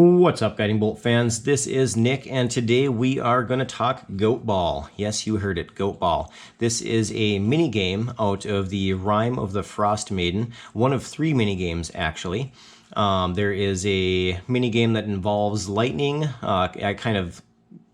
What's up, Guiding Bolt fans? This is Nick, and today we are going to talk Goat Ball. Yes, you heard it, Goat Ball. This is a mini game out of the Rime of the Frostmaiden, one of 3 mini games actually. There is a mini game that involves lightning. I kind of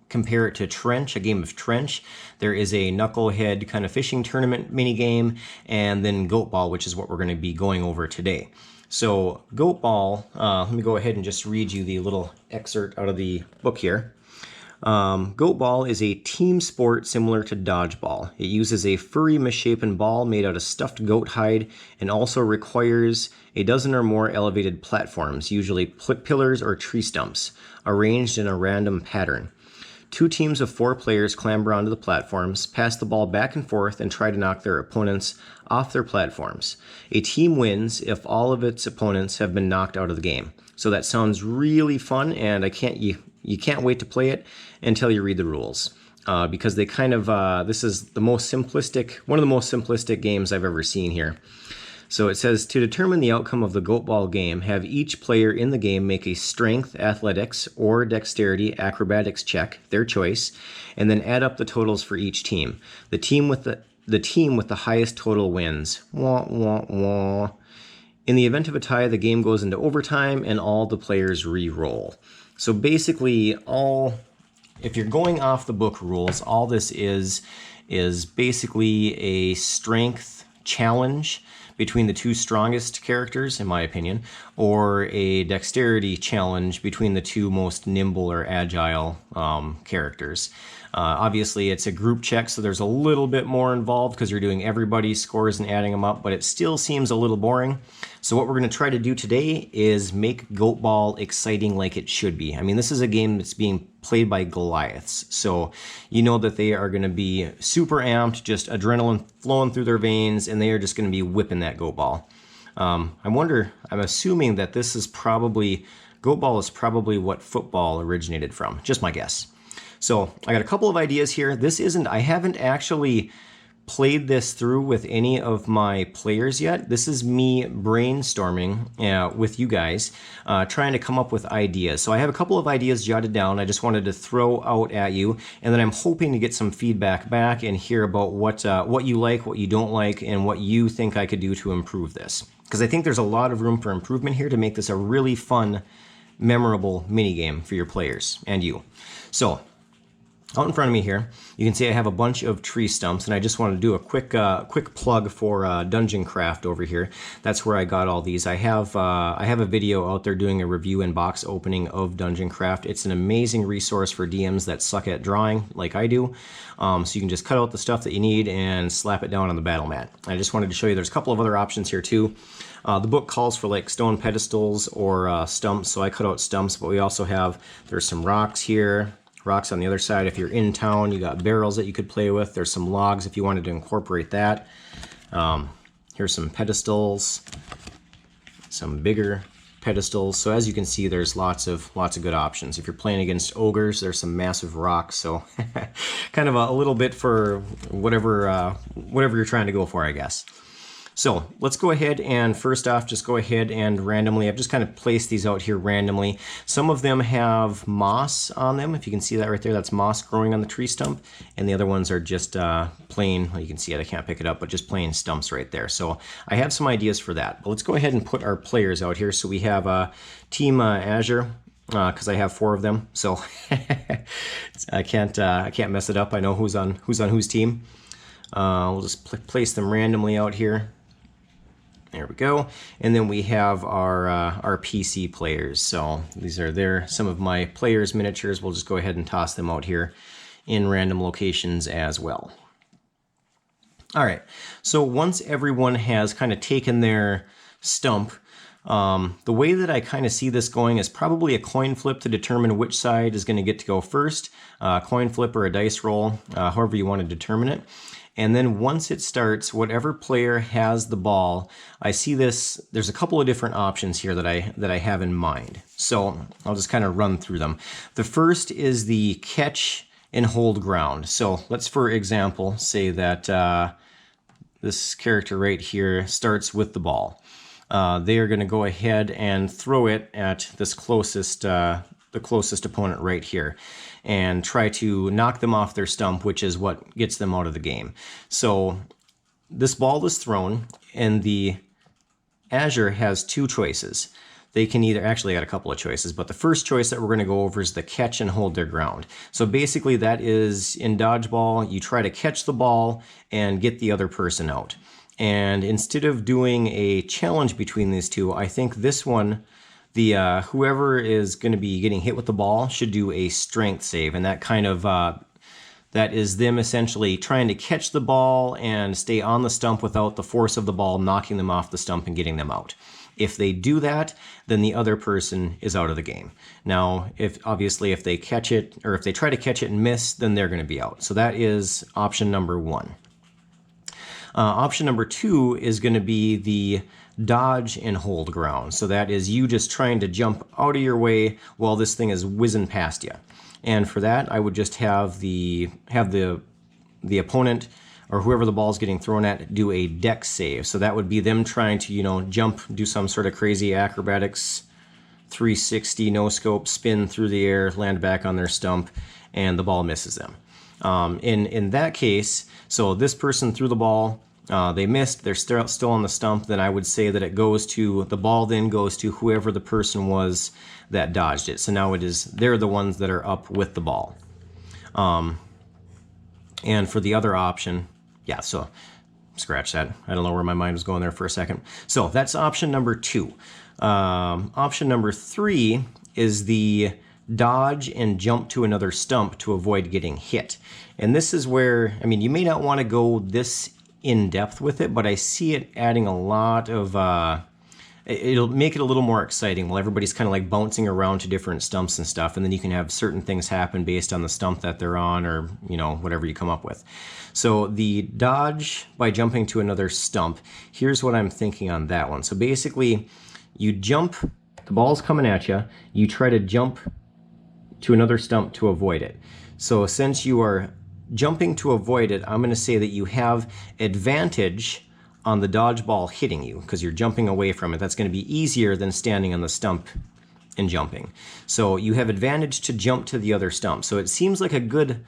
compare it to Trench, a game of Trench. There is a knucklehead kind of fishing tournament mini game, and then Goat Ball, which is what we're going to be going over today. So Goat Ball, let me go ahead and just read you the little excerpt out of the book here. Goat Ball is a team sport similar to dodgeball. It uses a furry misshapen ball made out of stuffed goat hide and also requires a dozen or more elevated platforms, usually pillars or tree stumps, arranged in a random pattern. 2 teams of 4 players clamber onto the platforms, pass the ball back and forth, and try to knock their opponents off their platforms. A team wins if all of its opponents have been knocked out of the game. So that sounds really fun, and you can't wait to play it until you read the rules. Because they kind of, this is the most simplistic, one of the most simplistic games I've ever seen here. So it says, to determine the outcome of the Goat Ball game, have each player in the game make a strength, athletics, or dexterity acrobatics check, their choice, and then add up the totals for each team. The team with the highest total wins. Wah, wah, wah. In the event of a tie, the game goes into overtime and all the players re-roll. So basically, if you're going off the book rules, all this is basically a strength challenge between the 2 strongest characters, in my opinion, or a dexterity challenge between the 2 most nimble or agile characters. Obviously, it's a group check, so there's a little bit more involved because you're doing everybody's scores and adding them up, but it still seems a little boring. So what we're going to try to do today is make Goat Ball exciting like it should be. I mean, this is a game that's being played by Goliaths, so you know that they are going to be super amped, just adrenaline flowing through their veins, and they are just going to be whipping that Goat Ball. I'm assuming that this is probably, Goat Ball is probably what football originated from, just my guess. So I got a couple of ideas here. I haven't actually played this through with any of my players yet. This is me brainstorming with you guys, trying to come up with ideas. So I have a couple of ideas jotted down I just wanted to throw out at you, and then I'm hoping to get some feedback back and hear about what you like, what you don't like, and what you think I could do to improve this. Because I think there's a lot of room for improvement here to make this a really fun, memorable minigame for your players and you. So out in front of me here, you can see I have a bunch of tree stumps, and I just want to do a quick plug for Dungeon Craft over here. That's where I got all these. I have a video out there doing a review and box opening of Dungeon Craft. It's an amazing resource for DMs that suck at drawing, like I do. So you can just cut out the stuff that you need and slap it down on the battle mat. I just wanted to show you there's a couple of other options here too. The book calls for like stone pedestals or stumps, so I cut out stumps, but we also have, there's some rocks here. Rocks on the other side. If you're in town, you got barrels that you could play with. There's some logs if you wanted to incorporate that. Here's some pedestals, some bigger pedestals. So as you can see, there's lots of good options. If you're playing against ogres, there's some massive rocks. So kind of a little bit for whatever you're trying to go for, I guess. So let's go ahead and first off, just go ahead and randomly, I've just kind of placed these out here randomly. Some of them have moss on them. If you can see that right there, that's moss growing on the tree stump. And the other ones are just plain, well, you can see it, I can't pick it up, but just plain stumps right there. So I have some ideas for that. But let's go ahead and put our players out here. So we have Team Azure, because I have 4 of them. So I can't mess it up. I know who's on whose team. We'll just place them randomly out here. There we go. And then we have our PC players. So these are some of my players' miniatures. We'll just go ahead and toss them out here in random locations as well. All right. So once everyone has kind of taken their stump, the way that I kind of see this going is probably a coin flip to determine which side is going to get to go first. Coin flip or a dice roll, however you want to determine it. And then once it starts, whatever player has the ball, I see this, there's a couple of different options here that I have in mind. So I'll just kind of run through them. The first is the catch and hold ground. So let's, for example, say that this character right here starts with the ball. they are going to go ahead and throw it at this closest, the closest opponent right here, and try to knock them off their stump, which is what gets them out of the game. So this ball is thrown, and the Azure has two choices. They can either, actually got a couple of choices, but the first choice that we're going to go over is the catch and hold their ground. So basically that is, in dodgeball, you try to catch the ball and get the other person out. And instead of doing a challenge between these two, I think this one, the whoever is going to be getting hit with the ball should do a strength save, and that kind of that is them essentially trying to catch the ball and stay on the stump without the force of the ball knocking them off the stump and getting them out. If they do that, then the other person is out of the game. Now, if they catch it, or if they try to catch it and miss, then they're going to be out. So that is option number one. Option number two is going to be the dodge and hold ground. So that is you just trying to jump out of your way while this thing is whizzing past you. And for that, I would just have the opponent, or whoever the ball's getting thrown at, do a dex save. So that would be them trying to, jump, do some sort of crazy acrobatics, 360 no scope, spin through the air, land back on their stump, and the ball misses them. In that case, so this person threw the ball, they missed, they're still on the stump, then I would say that the ball then goes to whoever the person was that dodged it. So now they're the ones that are up with the ball. And for the other option, yeah, so scratch that. I don't know where my mind was going there for a second. So that's option number two. Option number three is the dodge and jump to another stump to avoid getting hit. And this is where, you may not want to go this in depth with it, but I see it adding a lot of, it'll make it a little more exciting while everybody's kind of like bouncing around to different stumps and stuff, and then you can have certain things happen based on the stump that they're on, or whatever you come up with. So the dodge by jumping to another stump, here's what I'm thinking on that one. So basically you jump, the ball's coming at you, you try to jump to another stump to avoid it. So since you are jumping to avoid it, I'm going to say that you have advantage on the dodgeball hitting you because you're jumping away from it. That's going to be easier than standing on the stump and jumping. So you have advantage to jump to the other stump. So it seems like a good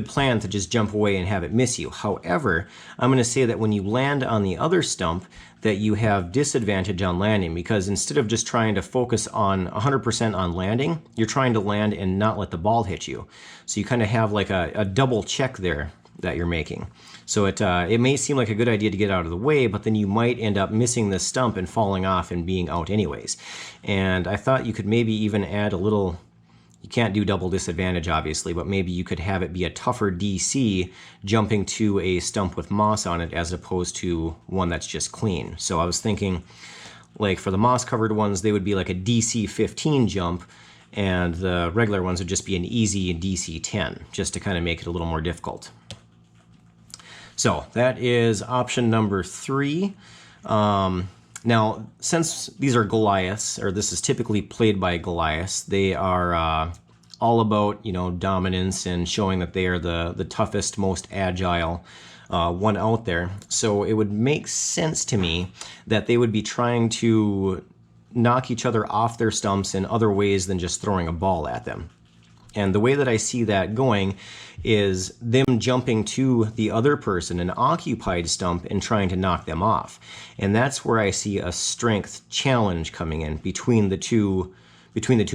plan to just jump away and have it miss you. However, I'm going to say that when you land on the other stump, that you have disadvantage on landing, because instead of just trying to focus on 100% on landing, you're trying to land and not let the ball hit you. So you kind of have like a double check there that you're making. So it may seem like a good idea to get out of the way, but then you might end up missing the stump and falling off and being out anyways. And I thought you could maybe even add a little, you can't do double disadvantage obviously, but maybe you could have it be a tougher DC jumping to a stump with moss on it as opposed to one that's just clean. So I was thinking, like for the moss covered ones, they would be like a DC 15 jump, and the regular ones would just be an easy DC 10, just to kind of make it a little more difficult. So that is option number three. Now, since these are Goliaths, or this is typically played by Goliaths, they are all about, dominance and showing that they are the toughest, most agile one out there. So it would make sense to me that they would be trying to knock each other off their stumps in other ways than just throwing a ball at them. And the way that I see that going is them jumping to the other person, an occupied stump, and trying to knock them off. And that's where I see a strength challenge coming in between the two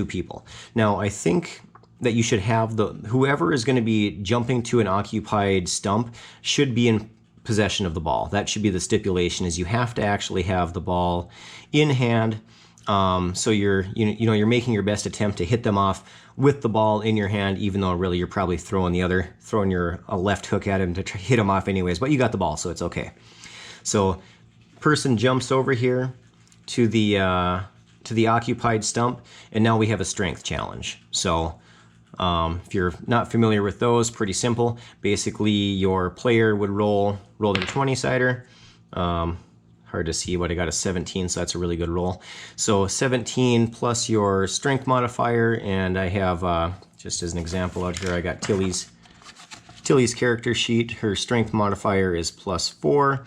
people. Now, I think that you should have whoever is going to be jumping to an occupied stump should be in possession of the ball. That should be the stipulation, is you have to actually have the ball in hand. So you're making your best attempt to hit them off with the ball in your hand, even though really you're probably throwing your left hook at him to hit him off anyways, but you got the ball, so it's okay. So person jumps over here to the occupied stump, and now we have a strength challenge. So if you're not familiar with those, pretty simple. Basically, your player would roll their 20-sider. Hard to see, but I got a 17, so that's a really good roll. So 17 plus your strength modifier, and I have, just as an example out here, I got Tilly's character sheet. Her strength modifier is +4.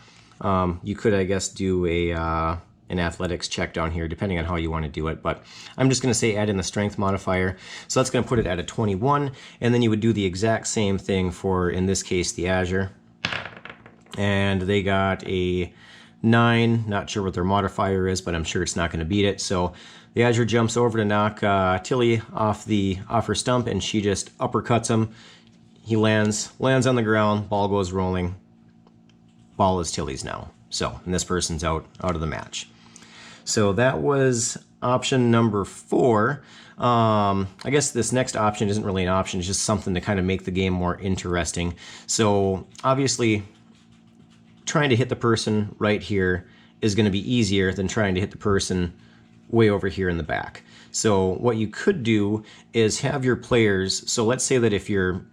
You could, I guess, do a an athletics check down here, depending on how you want to do it. But I'm just going to say add in the strength modifier. So that's going to put it at a 21. And then you would do the exact same thing for, in this case, the Azure. And they got a 9. Not sure what their modifier is, but I'm sure it's not going to beat it. So the Azure jumps over to knock Tilly off her stump, and she just uppercuts him. He lands on the ground, ball goes rolling. Ball is Tilly's now. So, and this person's out of the match. So that was option number 4. I guess this next option isn't really an option, it's just something to kind of make the game more interesting. So obviously, trying to hit the person right here is going to be easier than trying to hit the person way over here in the back. So what you could do is have your players, so let's say that if you're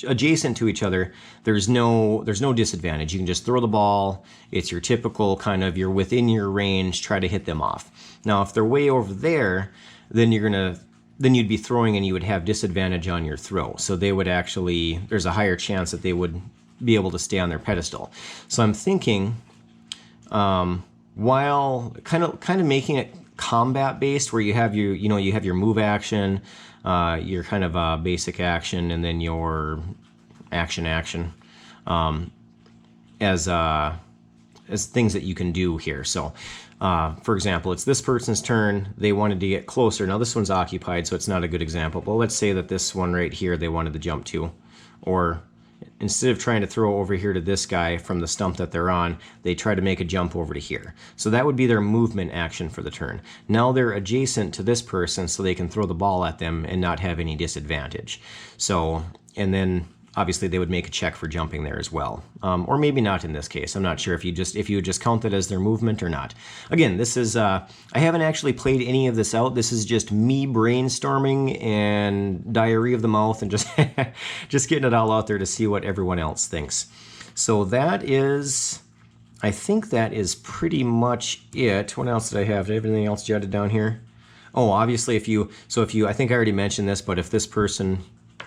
adjacent to each other, there's no disadvantage. You can just throw the ball. It's your typical kind of, you're within your range, try to hit them off. Now, if they're way over there, then you'd be throwing and you would have disadvantage on your throw. So they would actually, there's a higher chance that they would be able to stay on their pedestal. So I'm thinking, while kind of making it combat based, where you have your move action, your kind of basic action, and then your action as things that you can do here. So for example, it's this person's turn, they wanted to get closer. Now this one's occupied, so it's not a good example, but let's say that this one right here they wanted to jump to, or instead of trying to throw over here to this guy from the stump that they're on, they try to make a jump over to here. So that would be their movement action for the turn. Now they're adjacent to this person, so they can throw the ball at them and not have any disadvantage. So, and then obviously they would make a check for jumping there as well. Or maybe not in this case. I'm not sure if you would just count that as their movement or not. Again, this is, I haven't actually played any of this out. This is just me brainstorming and diarrhea of the mouth and just, just getting it all out there to see what everyone else thinks. So that is, I think that is pretty much it. What else did I have? Did I have anything else jotted down here? Oh, obviously I think I already mentioned this, but if this person,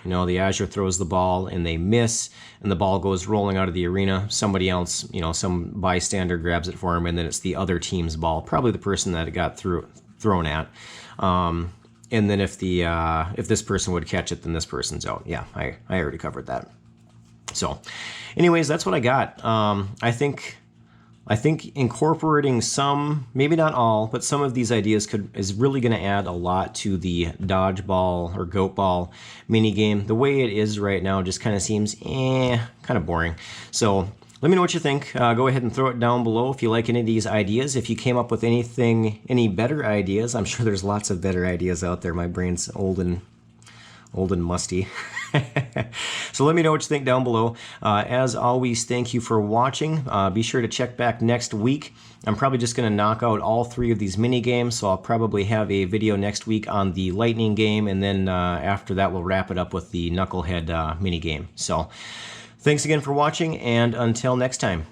the Azure throws the ball and they miss and the ball goes rolling out of the arena, somebody else, some bystander grabs it for him, and then it's the other team's ball, probably the person that it got thrown at. And then if this person would catch it, then this person's out. Yeah, I already covered that. So anyways, that's what I got. I think incorporating some, maybe not all, but some of these ideas is really going to add a lot to the dodgeball or goat ball mini game. The way it is right now just kind of seems kind of boring. So let me know what you think. Go ahead and throw it down below if you like any of these ideas. If you came up with any better ideas, I'm sure there's lots of better ideas out there. My brain's old and musty. So let me know what you think down below. As always, thank you for watching. Be sure to check back next week. I'm probably just going to knock out all 3 of these mini games, so I'll probably have a video next week on the lightning game, and then after that we'll wrap it up with the knucklehead mini game. So thanks again for watching, and until next time.